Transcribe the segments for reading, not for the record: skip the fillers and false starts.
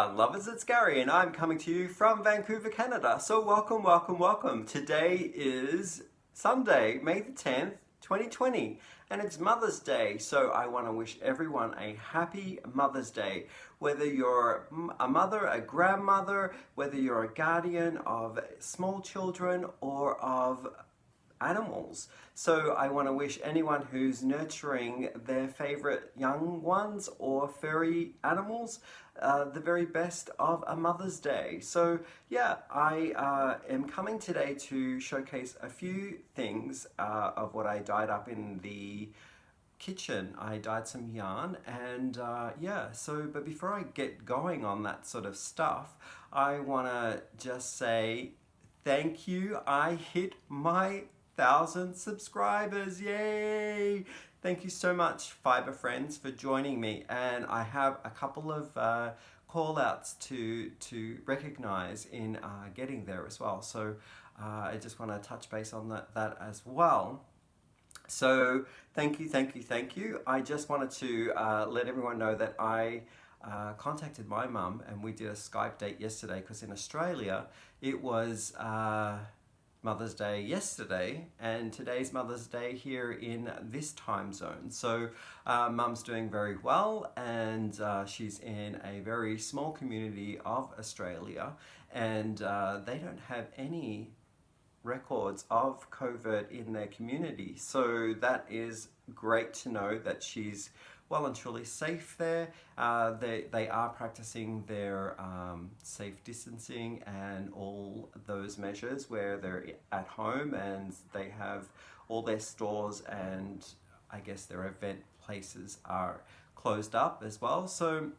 yarn lovers, it's Gary and I'm coming to you from Vancouver, Canada. So welcome. Today is Sunday, May the 10th, 2020, and it's Mother's Day. So I want to wish everyone a happy Mother's Day. Whether you're a mother, a grandmother, whether you're a guardian of small children or of animals. So I want to wish anyone who's nurturing their favorite young ones or furry animals the very best of a Mother's Day. So yeah, I am coming today to showcase a few things of what I dyed up in the kitchen. I dyed some yarn and yeah, so but before I get going on that sort of stuff, I want to just say thank you. I hit my 1,000 subscribers, yay! Thank you so much, Fibre friends, for joining me, and I have a couple of call outs to recognize in getting there as well. So I just want to touch base on that as well. So thank you. I just wanted to let everyone know that I contacted my mum and we did a Skype date yesterday because in Australia it was Mother's Day yesterday, and today's Mother's Day here in this time zone. So Mum's doing very well, and she's in a very small community of Australia, and they don't have any records of COVID in their community. So that is great to know that she's well and truly safe there. They are practicing their safe distancing and all those measures where they're at home and they have all their stores and I guess their event places are closed up as well. So,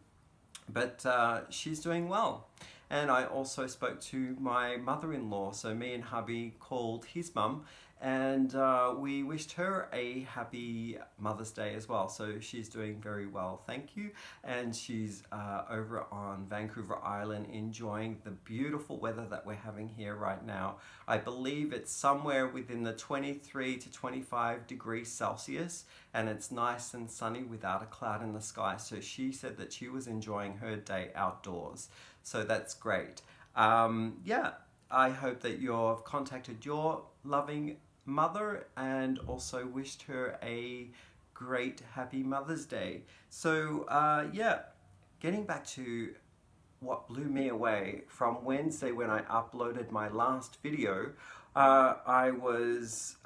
but she's doing well. And I also spoke to my mother-in-law, so me and hubby called his mum and we wished her a happy Mother's Day as well. So she's doing very well, thank you. And she's over on Vancouver Island enjoying the beautiful weather that we're having here right now. I believe it's somewhere within the 23 to 25 degrees Celsius and it's nice and sunny without a cloud in the sky. So she said that she was enjoying her day outdoors. So that's great. Yeah, I hope that you've contacted your loving mother and also wished her a great happy Mother's Day. So yeah, getting back to what blew me away from Wednesday when I uploaded my last video, I was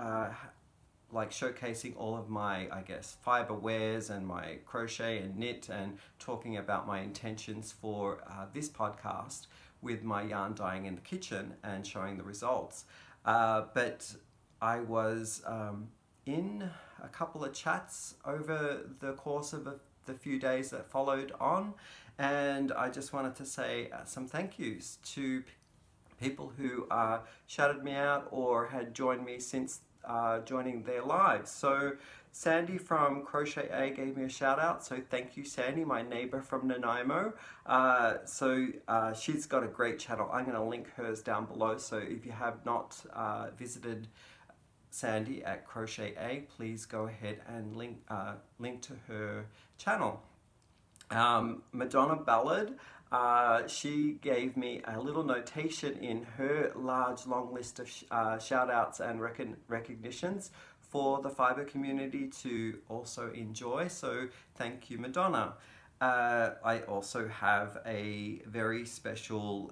like showcasing all of my, I guess, fibre wares and my crochet and knit and talking about my intentions for this podcast with my yarn dyeing in the kitchen and showing the results. But I was in a couple of chats over the course of the few days that followed on, and I just wanted to say some thank yous to people who shouted me out or had joined me since joining their lives. So Sandy from Crochet A gave me a shout out, so thank you Sandy, my neighbor from Nanaimo. So she's got a great channel. I'm going to link hers down below, so if you have not visited Sandy at Crochet A, please go ahead and link to her channel. Madonna Ballard, she gave me a little notation in her large long list of shout outs and recognitions for the fibre community to also enjoy, so thank you Madonna. I also have a very special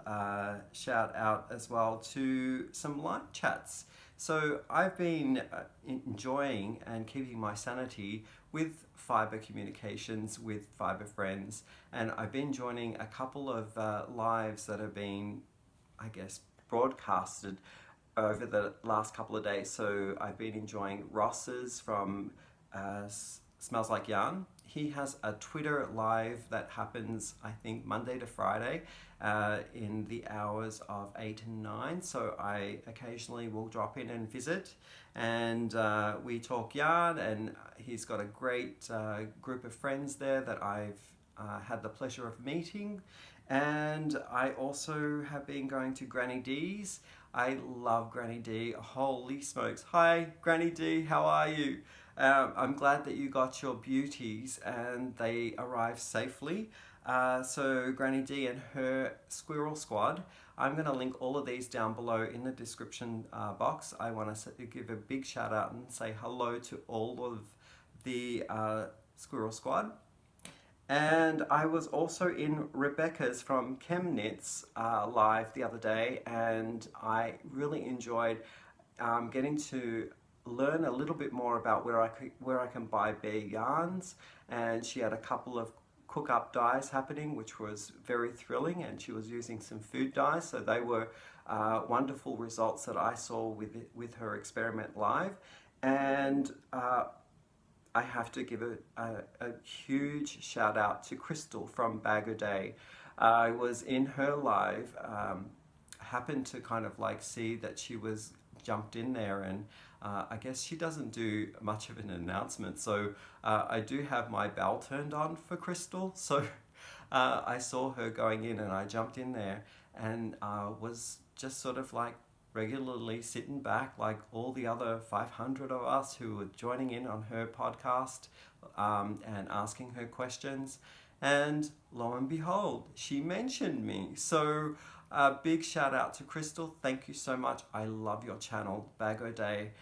shout out as well to some live chats. So I've been enjoying and keeping my sanity with fibre communications with fibre friends, and I've been joining a couple of lives that have been, I guess, broadcasted over the last couple of days. So I've been enjoying Ross's from Smells Like Yarn. He has a Twitter live that happens, I think, Monday to Friday in the hours of 8 and 9. So I occasionally will drop in and visit, and we talk yarn, and he's got a great group of friends there that I've had the pleasure of meeting. And I also have been going to Granny Dee's. I love Granny Dee. Holy smokes. Hi, Granny Dee, how are you? I'm glad that you got your beauties and they arrived safely. So Granny Dee and her Squirrel squad. I'm going to link all of these down below in the description box. I want to give a big shout out and say hello to all of the Squirrel squad. And I was also in Rebecca's from ChemKnits live the other day, and I really enjoyed getting to learn a little bit more about where I can buy bare yarns. And she had a couple of cook-up dyes happening, which was very thrilling, and she was using some food dyes, so they were wonderful results that I saw with her experiment live. And I have to give a huge shout out to Crystal from Bag O Day. I was in her live, happened to kind of like see that she was jumped in there, and I guess she doesn't do much of an announcement, so I do have my bell turned on for Crystal, so I saw her going in and I jumped in there and was just sort of like regularly sitting back like all the other 500 of us who were joining in on her podcast and asking her questions, and lo and behold, she mentioned me. So big shout out to Crystal. Thank you so much. I love your channel, Bag O Day.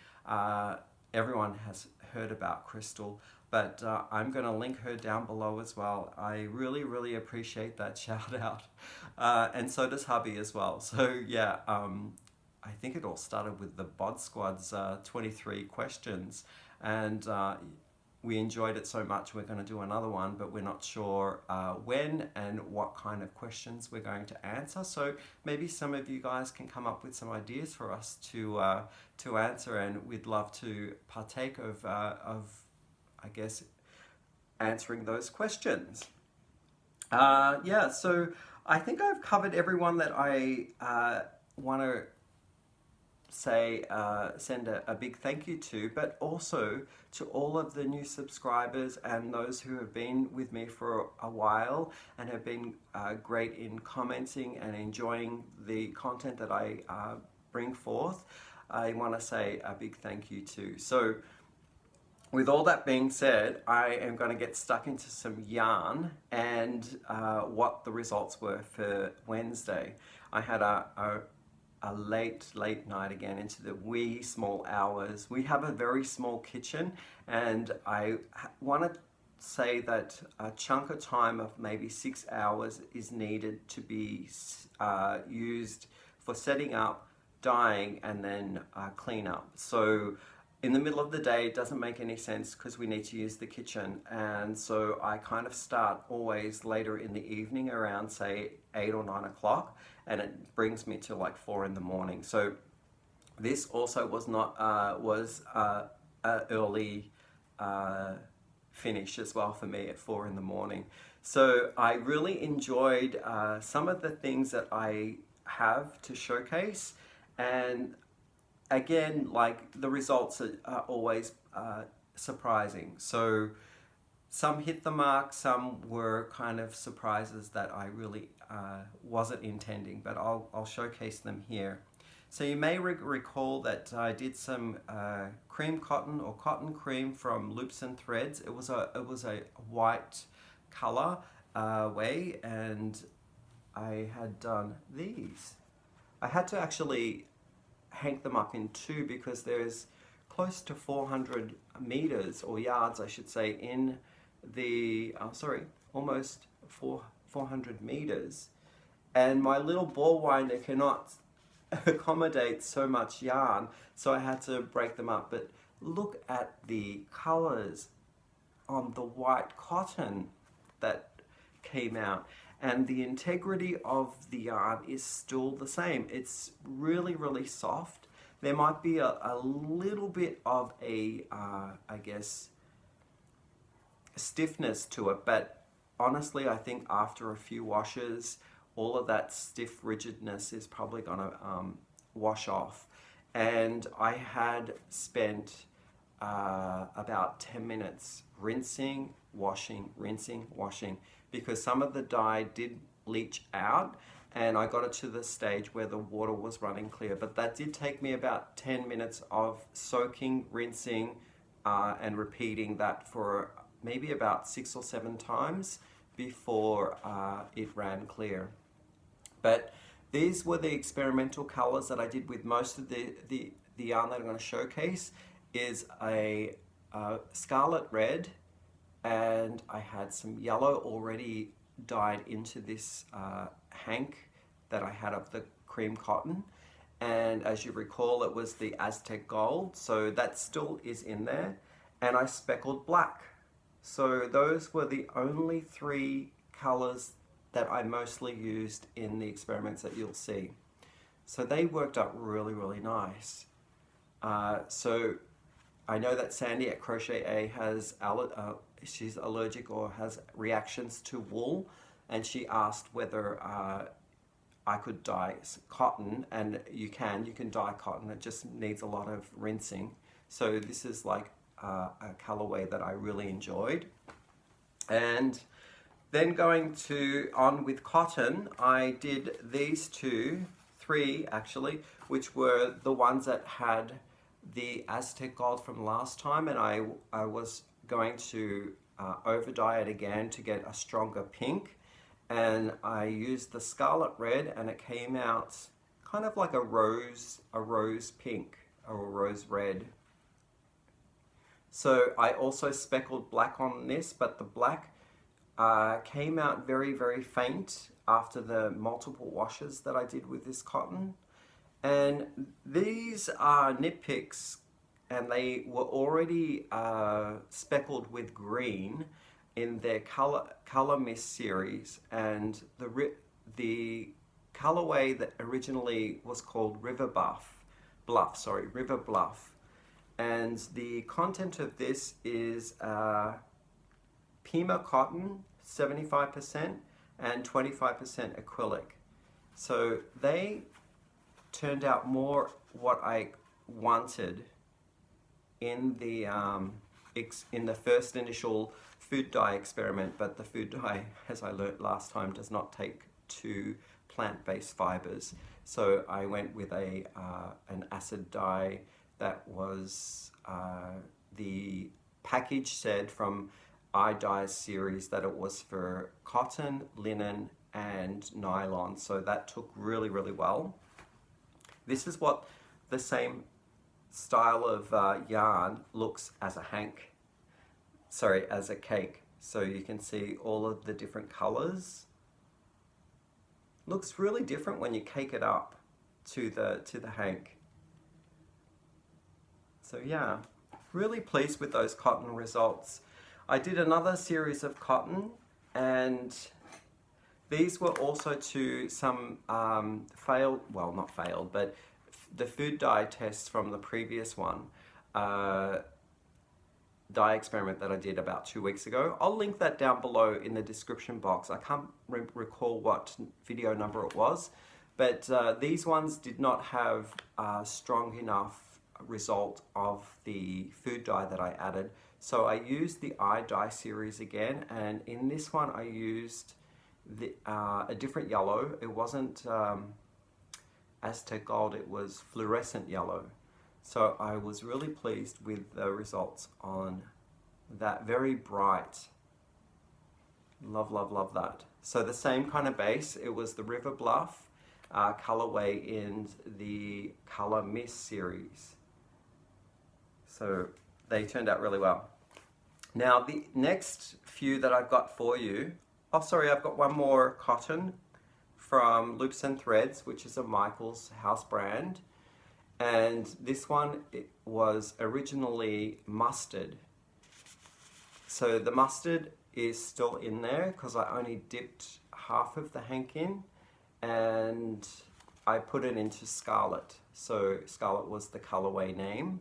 Everyone has heard about Crystal, but I'm going to link her down below as well. I really appreciate that shout out, and so does hubby as well. So yeah, I think it all started with the Bod Squad's 23 questions, and we enjoyed it so much we're going to do another one, but we're not sure when and what kind of questions we're going to answer. So maybe some of you guys can come up with some ideas for us to answer, and we'd love to partake of I guess, answering those questions. Yeah, so I think I've covered everyone that I want to say send a big thank you to, but also to all of the new subscribers and those who have been with me for a while and have been great in commenting and enjoying the content that I bring forth. I want to say a big thank you to. So with all that being said, I am going to get stuck into some yarn and what the results were for Wednesday. I had a late night again, into the wee small hours. We have a very small kitchen, and I want to say that a chunk of time of maybe 6 hours is needed to be used for setting up, dyeing, and then clean up. So in the middle of the day, it doesn't make any sense because we need to use the kitchen, and so I kind of start always later in the evening around say 8 or 9 o'clock, and it brings me to like 4 in the morning. So this also was not an early finish as well for me at 4 in the morning. So I really enjoyed some of the things that I have to showcase, and again, like the results are always surprising. So some hit the mark, some were kind of surprises that I really wasn't intending, but I'll showcase them here. So you may recall that I did some cream cotton or cotton cream from Loops and Threads. It was a white color way, and I had done these. I had to actually hang them up in two because there's close to 400 meters or yards, I should say, in the almost 400 meters, and my little ball winder cannot accommodate so much yarn, so I had to break them up. But look at the colors on the white cotton that came out, and the integrity of the yarn is still the same. It's really soft. There might be a little bit of a I guess stiffness to it, but honestly I think after a few washes all of that stiff rigidness is probably gonna wash off. And I had spent about 10 minutes rinsing, washing, rinsing, washing, because some of the dye did leach out, and I got it to the stage where the water was running clear. But that did take me about 10 minutes of soaking, rinsing, and repeating that for maybe about 6 or 7 times before it ran clear. But these were the experimental colors that I did with most of the yarn that I'm going to showcase. Is a scarlet red, and I had some yellow already dyed into this hank that I had of the cream cotton. And as you recall, it was the Aztec gold, so that still is in there. And I speckled black. So those were the only three colors that I mostly used in the experiments that you'll see. So they worked out really, really nice. So I know that Sandy at Crochet A has, she's allergic or has reactions to wool, and she asked whether I could dye cotton, and you can dye cotton. It just needs a lot of rinsing. So this is like a colorway that I really enjoyed. And then going on with cotton, I did these three actually, which were the ones that had the Aztec gold from last time, and I was going to over dye it again to get a stronger pink. And I used the scarlet red, and it came out kind of like a rose pink or a rose red. So I also speckled black on this, but the black came out very, very faint after the multiple washes that I did with this cotton. And these are Knit Picks, and they were already speckled with green in their color mist series, and the colorway that originally was called River Bluff, and the content of this is Pima cotton 75% and 25% acrylic. So they turned out more what I wanted in the first initial food dye experiment, but the food dye, as I learnt last time, does not take to plant-based fibers. So I went with an acid dye that was, the package said from iDye's series that it was for cotton, linen, and nylon. So that took really, really well. This is what the same style of yarn looks as a hank. Sorry, as a cake. So you can see all of the different colors. Looks really different when you cake it up to the hank. So yeah, really pleased with those cotton results. I did another series of cotton, and these were also to some failed, well, not failed, but the food dye tests from the previous one. Dye experiment that I did about 2 weeks ago. I'll link that down below in the description box. I can't recall what video number it was, but these ones did not have a strong enough result of the food dye that I added. So I used the iDye series again, and in this one I used a different yellow. It wasn't Aztec gold, it was fluorescent yellow. So I was really pleased with the results on that. Very bright. Love, love, love that. So the same kind of base. It was the River Bluff colorway in the Color Mist series. So they turned out really well. Now the next few that I've got for you, oh sorry, I've got one more cotton from Loops and Threads, which is a Michael's house brand. And this one, it was originally mustard. So the mustard is still in there because I only dipped half of the hank in, and I put it into Scarlet. So Scarlet was the colorway name,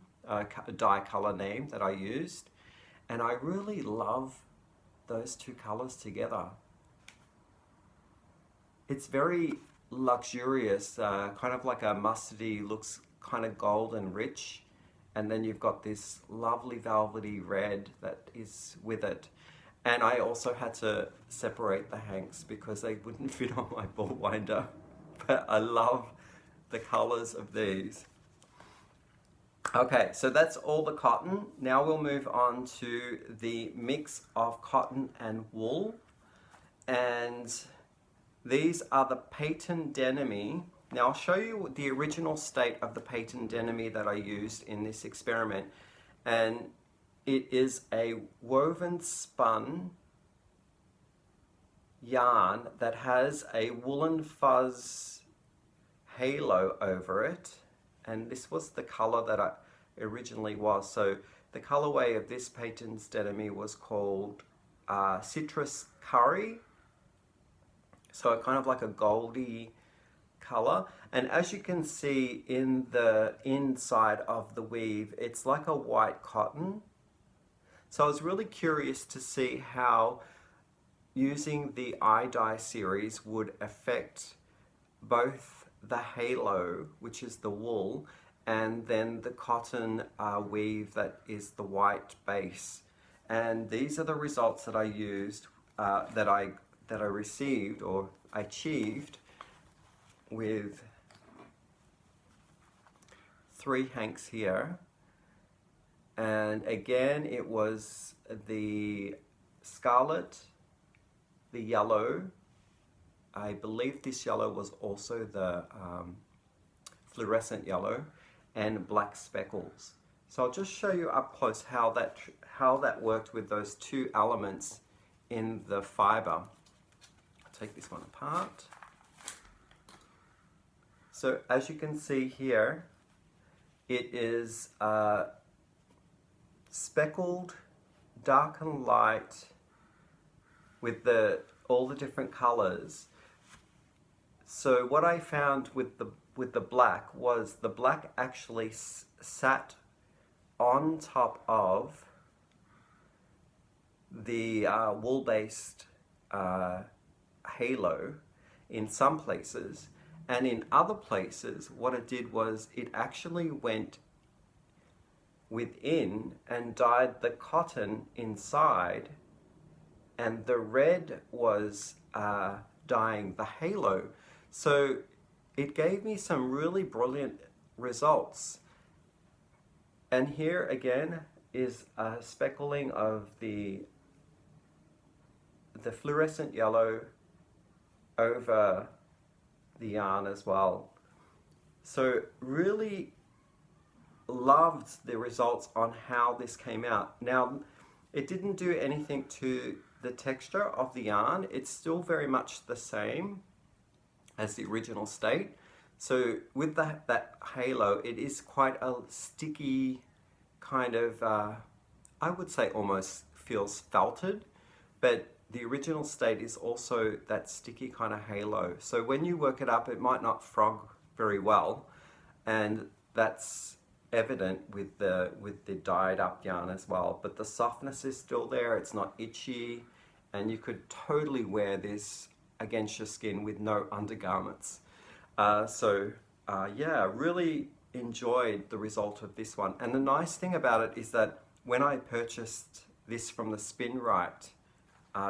dye color name that I used. And I really love those two colors together. It's very luxurious, kind of like a mustardy, looks kind of gold and rich, and then you've got this lovely velvety red that is with it. And I also had to separate the hanks because they wouldn't fit on my ball winder, but I love the colors of these. Okay, so that's all the cotton. Now we'll move on to the mix of cotton and wool. And these are the patent Denim-y. Now I'll show you the original state of the patent Denim-y that I used in this experiment. And it is a woven spun yarn that has a woolen fuzz halo over it. And this was the color that it originally was. So the colorway of this patent Denim-y was called Citrus Curry. So kind of like a goldy color. And as you can see in the inside of the weave, it's like a white cotton. So I was really curious to see how using the iDye series would affect both the halo, which is the wool, and then the cotton weave that is the white base. And these are the results that I used, that I received or achieved with 3 hanks here. And again, it was the Scarlet, the yellow. I believe this yellow was also the fluorescent yellow, and black speckles. So I'll just show you up close how that worked with those 2 elements in the fibre. I'll take this one apart. So as you can see here, it is speckled, dark and light, with all the different colors. So what I found with the black was the black actually sat on top of the wool-based halo in some places, and in other places what it did was it actually went within and dyed the cotton inside, and the red was dyeing the halo. So it gave me some really brilliant results. And here again is a speckling of the fluorescent yellow over the yarn as well. So really loved the results on how this came out. Now, it didn't do anything to the texture of the yarn. It's still very much the same as the original state. So with that halo, it is quite a sticky kind of, I would say almost feels felted, but the original state is also that sticky kind of halo. So when you work it up, it might not frog very well, and that's evident with the dyed up yarn as well. But the softness is still there, it's not itchy, and you could totally wear this against your skin with no undergarments. Yeah, really enjoyed the result of this one. And the nice thing about it is that when I purchased this from the Spin Right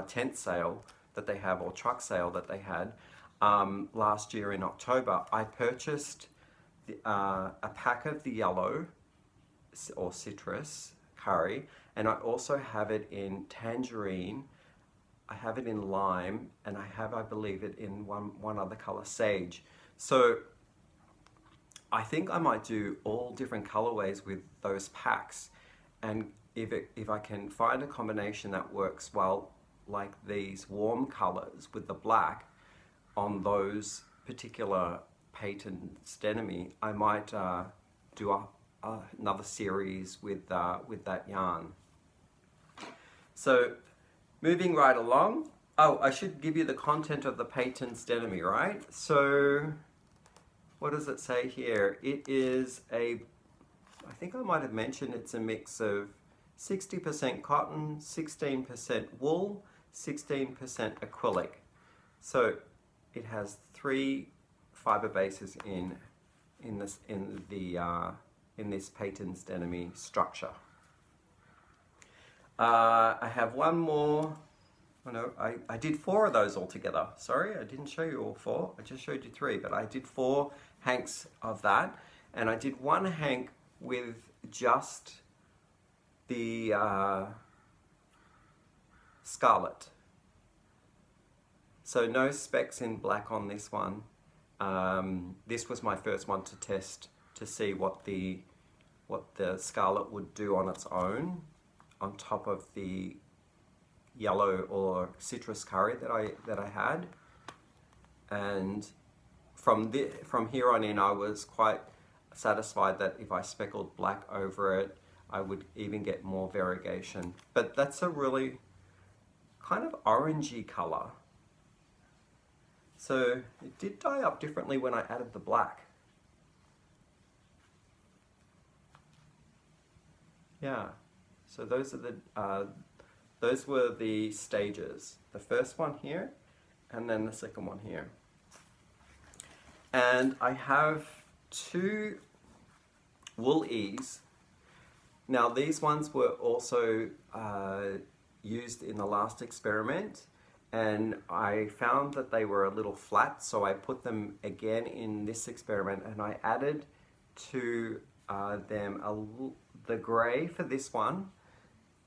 tent sale that they have, or truck sale that they had last year in October, I purchased a pack of the yellow or citrus curry, and I also have it in tangerine, I have it in lime, and I have, I believe, it in one other color, sage. So I think I might do all different colorways with those packs, and if I can find a combination that works well, like these warm colors with the black on those particular patent Denim-y, I might do another series with that yarn. So moving right along, oh, I should give you the content of the patent Denim-y, right? So what does it say here? It is I think I might have mentioned it's a mix of 60% cotton, 16% wool, 16% acrylic. So it has 3 fiber bases in this patent Denim-y structure. I have one more. Oh no, I did 4 of those altogether. Sorry, I didn't show you all 4. I just showed you 3, but I did 4 hanks of that, and I did 1 hank with just the Scarlet. So no specs in black on this one. This was my first one to test to see what the Scarlet would do on its own, on top of the yellow or citrus curry that I had. And from here on in, I was quite satisfied that if I speckled black over it, I would even get more variegation. But that's a really kind of orangey color. So it did dye up differently when I added the black. Yeah, so those were the stages. The first one here, and then the second one here. And I have two wool-e's. Now these ones were also used in the last experiment, and I found that they were a little flat, so I put them again in this experiment, and I added to them the grey for this one,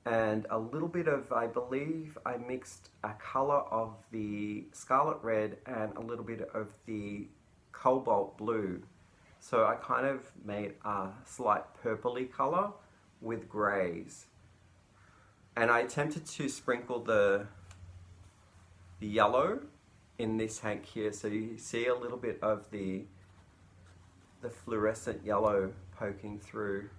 and a little bit of, I believe I mixed a colour of the Scarlet Red and a little bit of the Cobalt Blue. So I kind of made a slight purpley colour with greys. And I attempted to sprinkle the yellow in this hank here, so you see a little bit of the fluorescent yellow poking through.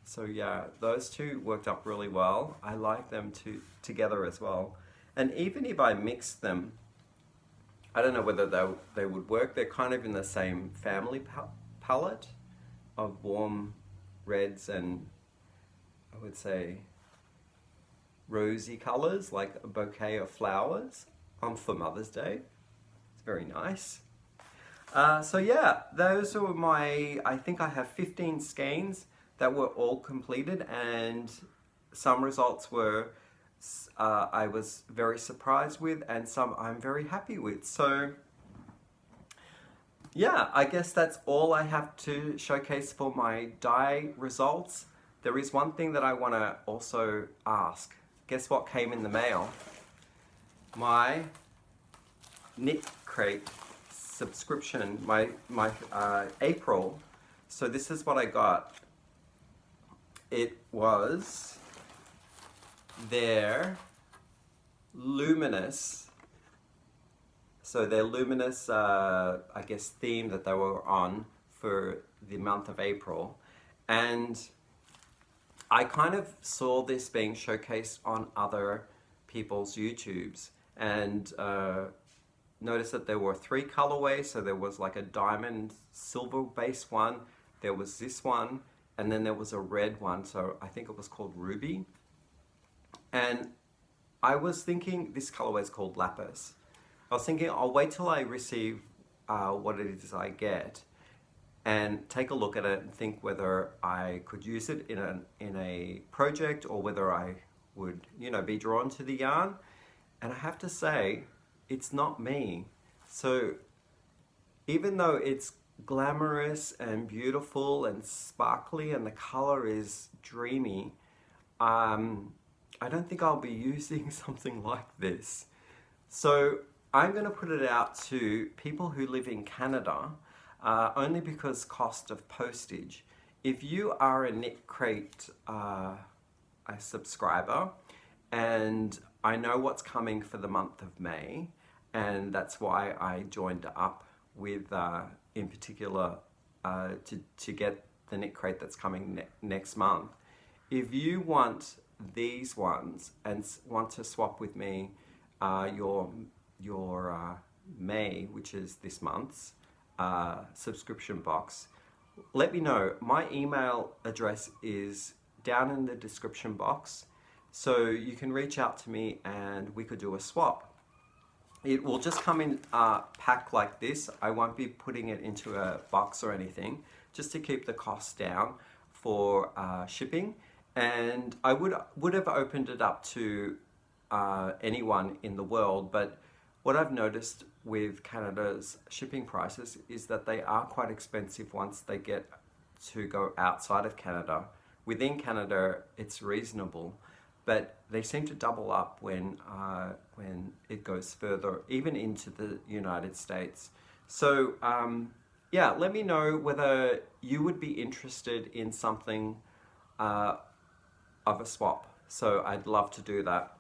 So yeah, those two worked up really well. I like them together as well. And even if I mixed them, I don't know whether they would work. They're kind of in the same family palette of warm reds and, I would say, rosy colors, like a bouquet of flowers for Mother's Day. It's very nice. So yeah, those were I think I have 15 skeins that were all completed, and some results were I was very surprised with, and some I'm very happy with. So yeah, I guess that's all I have to showcase for my dye results. There is one thing that I want to also ask. Guess what came in the mail? My Knitcrate subscription, my April. So this is what I got. It was their luminous, so their luminous, I guess, theme that they were on for the month of April. And I kind of saw this being showcased on other people's YouTubes, and noticed that there were 3 colorways. So there was like a diamond silver based one, there was this one, and then there was a red one, so I think it was called Ruby. And I was thinking this colorway is called Lapis. I was thinking I'll wait till I receive what it is I get and take a look at it and think whether I could use it in a project, or whether I would, you know, be drawn to the yarn. And I have to say, it's not me. So even though it's glamorous and beautiful and sparkly and the color is dreamy, I don't think I'll be using something like this. So I'm going to put it out to people who live in Canada, only because cost of postage. If you are a Knitcrate a subscriber, and I know what's coming for the month of May, and that's why I joined up with, in particular, to get the Knitcrate that's coming next month. If you want these ones and want to swap with me your May, which is this month's subscription box, let me know. My email address is down in the description box, so you can reach out to me and we could do a swap. It will just come in a pack like this. I won't be putting it into a box or anything, just to keep the cost down for shipping. And I would have opened it up to anyone in the world, but what I've noticed with Canada's shipping prices is that they are quite expensive once they get to go outside of Canada. Within Canada, it's reasonable, but they seem to double up when it goes further, even into the United States. So yeah, let me know whether you would be interested in something of a swap. So I'd love to do that.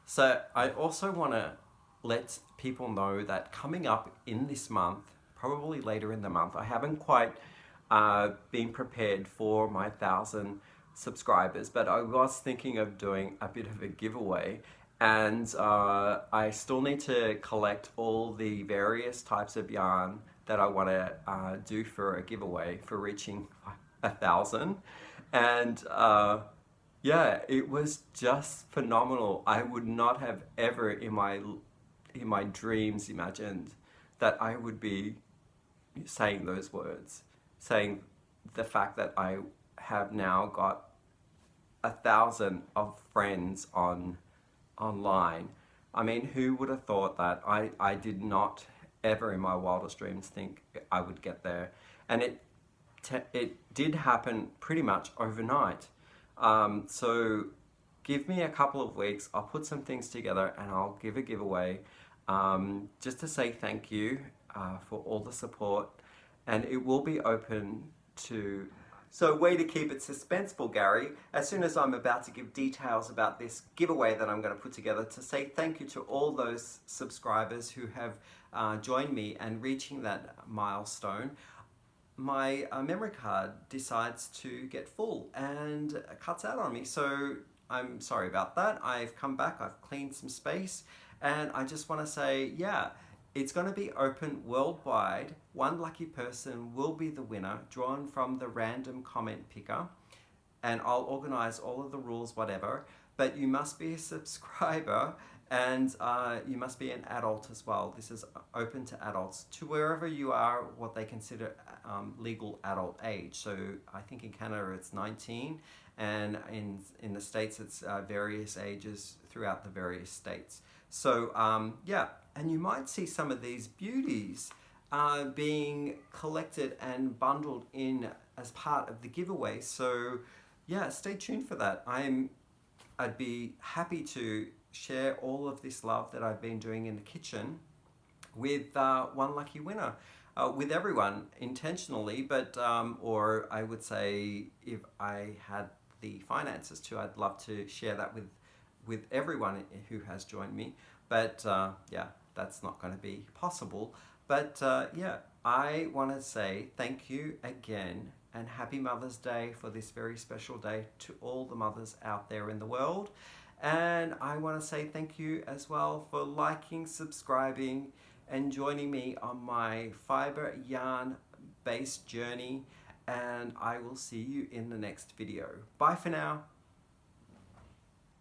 So I also want to let people know that coming up in this month, probably later in the month, I haven't quite been prepared for my 1,000 subscribers, but I was thinking of doing a bit of a giveaway, and I still need to collect all the various types of yarn that I want to do for a giveaway for reaching 1,000. And yeah, it was just phenomenal. I would not have ever in my dreams imagined that I would be saying those words, saying the fact that I have now got 1,000 of friends online. I mean, who would have thought that? I did not ever in my wildest dreams think I would get there. And it did happen pretty much overnight. So give me a couple of weeks, I'll put some things together and I'll give a giveaway just to say thank you for all the support, and it will be open to... So way to keep it suspenseful, Gary, as soon as I'm about to give details about this giveaway that I'm going to put together, to say thank you to all those subscribers who have joined me and reaching that milestone, my memory card decides to get full and cuts out on me. So I'm sorry about that. I've come back, I've cleaned some space, and I just want to say, yeah, it's going to be open worldwide. One lucky person will be the winner, drawn from the random comment picker, and I'll organize all of the rules, whatever, but you must be a subscriber, and you must be an adult as well. This is open to adults, to wherever you are, what they consider legal adult age. So I think in Canada it's 19, and in the States it's various ages throughout the various states. So yeah, and you might see some of these beauties being collected and bundled in as part of the giveaway. So yeah, stay tuned for that. I'd be happy to share all of this love that I've been doing in the kitchen with one lucky winner, with everyone intentionally, but or I would say if I had the finances to, I'd love to share that with everyone who has joined me, but yeah, that's not going to be possible. But yeah, I want to say thank you again and happy Mother's Day for this very special day to all the mothers out there in the world. And I want to say thank you as well for liking, subscribing, and joining me on my fiber yarn based journey. And I will see you in the next video. Bye for now.